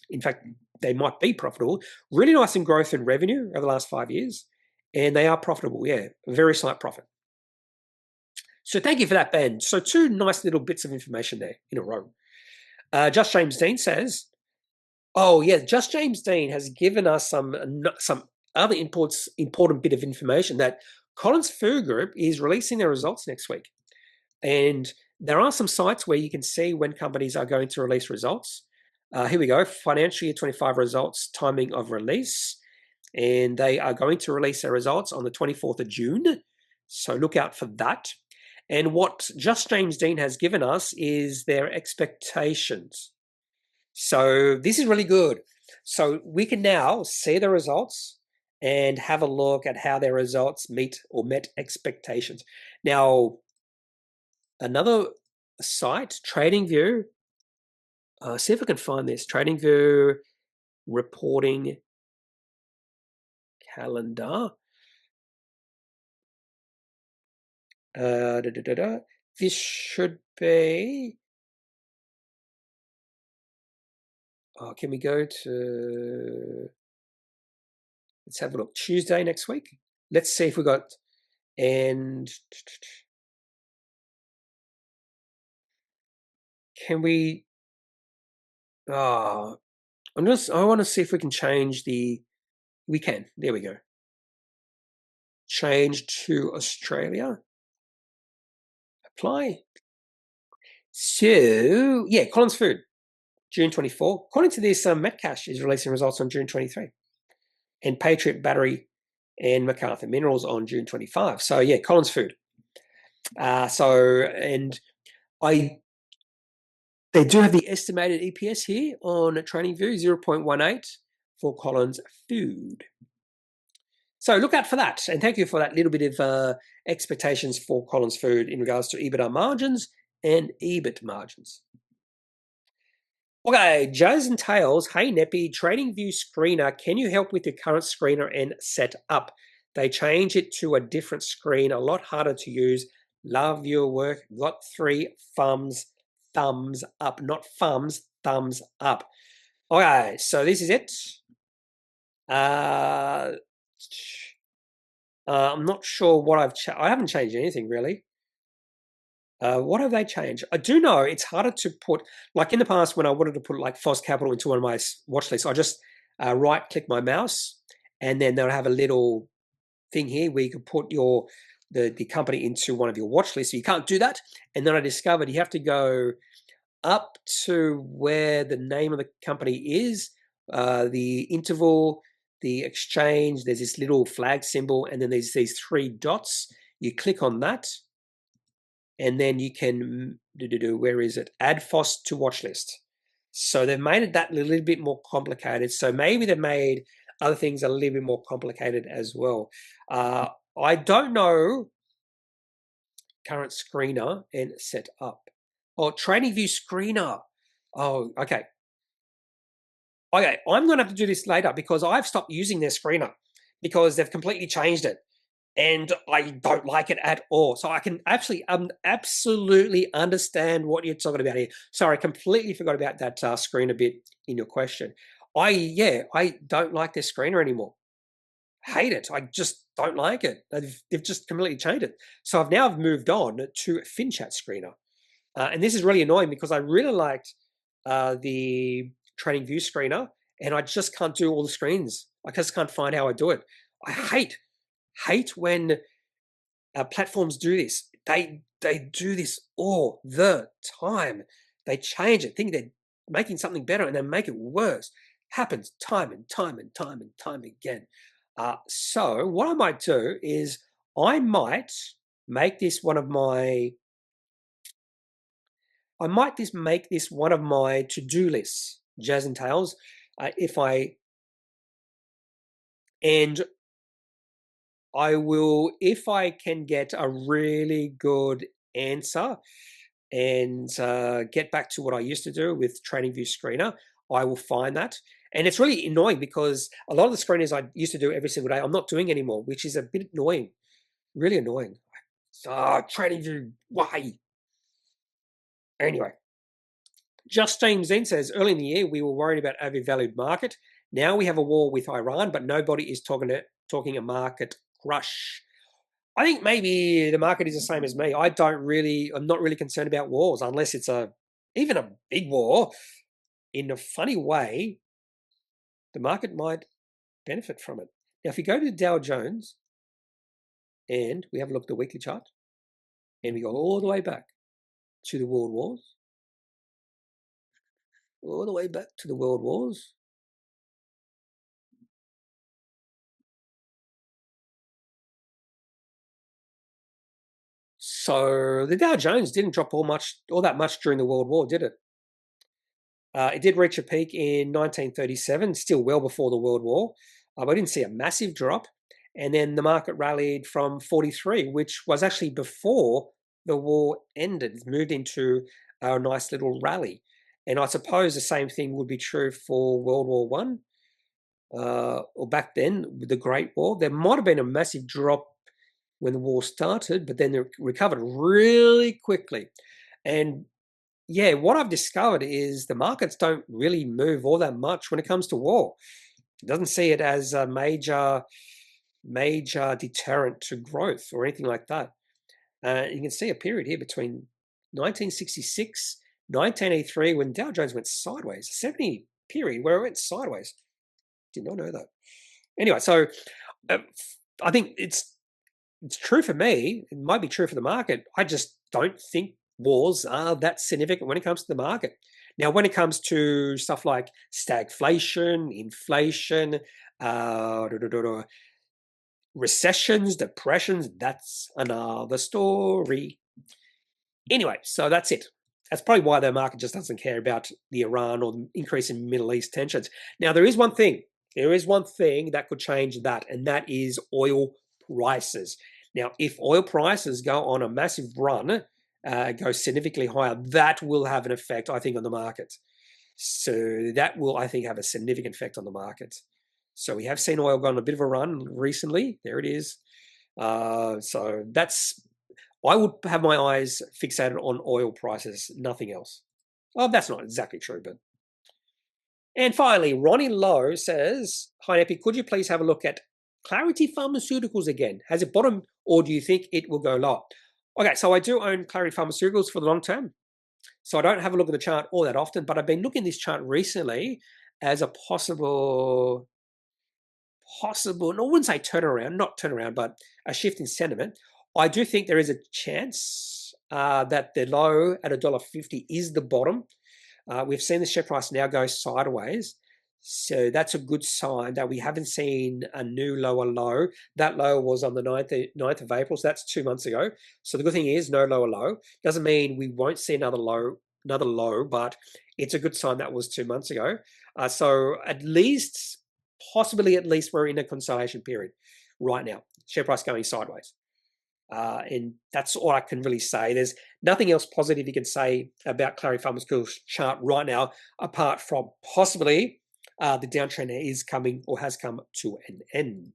In fact, they might be profitable. Really nice in growth and revenue over the last 5 years. And they are profitable, yeah, very slight profit. So thank you for that, Ben. So two nice little bits of information there in a row. JustJamesJean says, oh, yeah, JustJamesJean has given us some other important bit of information that Collins Food Group is releasing their results next week. And there are some sites where you can see when companies are going to release results. Here we go, financial year 25 results, timing of release. And they are going to release their results on the 24th of June. So look out for that. And what JustJamesJean has given us is their expectations. So this is really good. So we can now see the results and have a look at how their results meet or met expectations. Now, another site, TradingView, see if I can find this, TradingView reporting calendar. This should be. Oh, can we go to? Let's have a look. Tuesday next week. Let's see if we got. And can we? Oh, I want to see if we can change the. We can. There we go. Change to Australia. Apply. So yeah, Collins Food, June 24. According to this, Metcash is releasing results on June 23, and Patriot Battery and MacArthur Minerals on June 25. So yeah, Collins Food. They do have the estimated EPS here on TradingView, 0.18 for Collins Food. So look out for that, and thank you for that little bit of expectations for Collins Food in regards to EBITDA margins and EBIT margins. Okay, Joes and Tails, hey Kneppy, TradingView screener, can you help with your current screener and setup? They change it to a different screen, a lot harder to use. Love your work. Got 3 thumbs up, not thumbs up. Okay, so this is it. I'm not sure what I haven't changed anything really. What have they changed? I do know it's harder to put, like in the past when I wanted to put like FOS Capital into one of my watch lists, I just right click my mouse and then they'll have a little thing here where you can put the company into one of your watch lists. So you can't do that. And then I discovered you have to go up to where the name of the company is, the interval, the exchange, there's this little flag symbol, and then there's these 3 dots. You click on that, and then you can where is it? Add FOS to watch list. So they've made it that a little bit more complicated. So maybe they've made other things a little bit more complicated as well. I don't know current screener and set up. Oh, TradingView screener. Oh, okay. Okay, I'm going to have to do this later because I've stopped using their screener because they've completely changed it. And I don't like it at all. So I can actually absolutely understand what you're talking about here. Sorry, I completely forgot about that screen a bit in your question. I don't like their screener anymore. Hate it. I just don't like it. They've just completely changed it. So I've moved on to FinChat screener. And this is really annoying because I really liked the TradingView screener, and I just can't do all the screens. I just can't find how I do it. I hate when platforms do this. They do this all the time. They change it, think they're making something better, and they make it worse. Happens time and time and time and time again. So what I might do is I might make this one of my. I might make this one of my to-do lists, Jazz and Tails. I will, if I can get a really good answer and get back to what I used to do with TradingView Screener, I will find that. And it's really annoying because a lot of the screeners I used to do every single day, I'm not doing anymore, which is a bit annoying, really annoying. TradingView, why? Anyway, JustJamesJean says, early in the year, we were worried about overvalued market. Now we have a war with Iran, but nobody is talking a market crush. I think maybe the market is the same as me. I'm not really concerned about wars unless it's even a big war. In a funny way, the market might benefit from it. Now, if you go to Dow Jones and we have a look at the weekly chart and we go all the way back to the world wars, So the Dow Jones didn't drop all that much during the World War, did it? It did reach a peak in 1937, still well before the World War. But I didn't see a massive drop. And then the market rallied from 43, which was actually before the war ended. It moved into a nice little rally. And I suppose the same thing would be true for World War One. or back then with the Great War. There might have been a massive drop when the war started, but then they recovered really quickly. And yeah, what I've discovered is the markets don't really move all that much when it comes to war. It doesn't see it as a major deterrent to growth or anything like that. You can see a period here between 1966, 1983, when Dow Jones went sideways, a 70 period where it went sideways. Did not know that. Anyway, so I think it's true for me. It might be true for the market. I just don't think wars are that significant when it comes to the market. Now, when it comes to stuff like stagflation, inflation, recessions, depressions, that's another story. Anyway, so that's it. That's probably why the market just doesn't care about the Iran or the increase in Middle East tensions. Now, there is one thing. There is one thing that could change that, and that is oil prices. Now, if oil prices go on a massive run, go significantly higher, that will have an effect, I think, on the market. So that will, I think, have a significant effect on the market. So we have seen oil go on a bit of a run recently. There it is. So that's, I would have my eyes fixated on oil prices, nothing else. Well, that's not exactly true, but. And finally, Ronnie Lowe says, hi, Kneppy, could you please have a look at Clarity Pharmeceuticals again? Has it bottomed or do you think it will go lower? Okay, so I do own Clarity Pharmeceuticals for the long term. So I don't have a look at the chart all that often, but I've been looking at this chart recently as a possible, no, I wouldn't say not turnaround, but a shift in sentiment. I do think there is a chance that the low at $1.50 is the bottom. We've seen the share price now go sideways. So that's a good sign that we haven't seen a new lower low. That low was on the 9th of April, so that's 2 months ago. So the good thing is no lower low. Doesn't mean we won't see another low, but it's a good sign that was 2 months ago. So at least, possibly at least, we're in a consolidation period right now. Share price going sideways. And that's all I can really say. There's nothing else positive you can say about Clarity Pharmaceuticals chart right now, apart from possibly the downtrend is coming or has come to an end.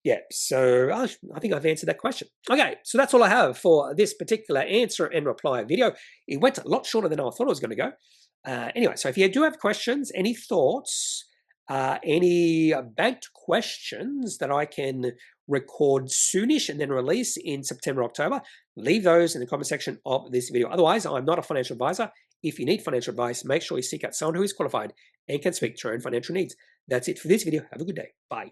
Yeah, so I think I've answered that question. Okay, so that's all I have for this particular answer and reply video. It went a lot shorter than I thought it was going to go. Anyway, so if you do have questions, any thoughts, any banked questions that I can record soonish and then release in September, October, leave those in the comment section of this video. Otherwise, I'm not a financial advisor. If you need financial advice, make sure you seek out someone who is qualified and can speak to your own financial needs. That's it for this video. Have a good day. Bye.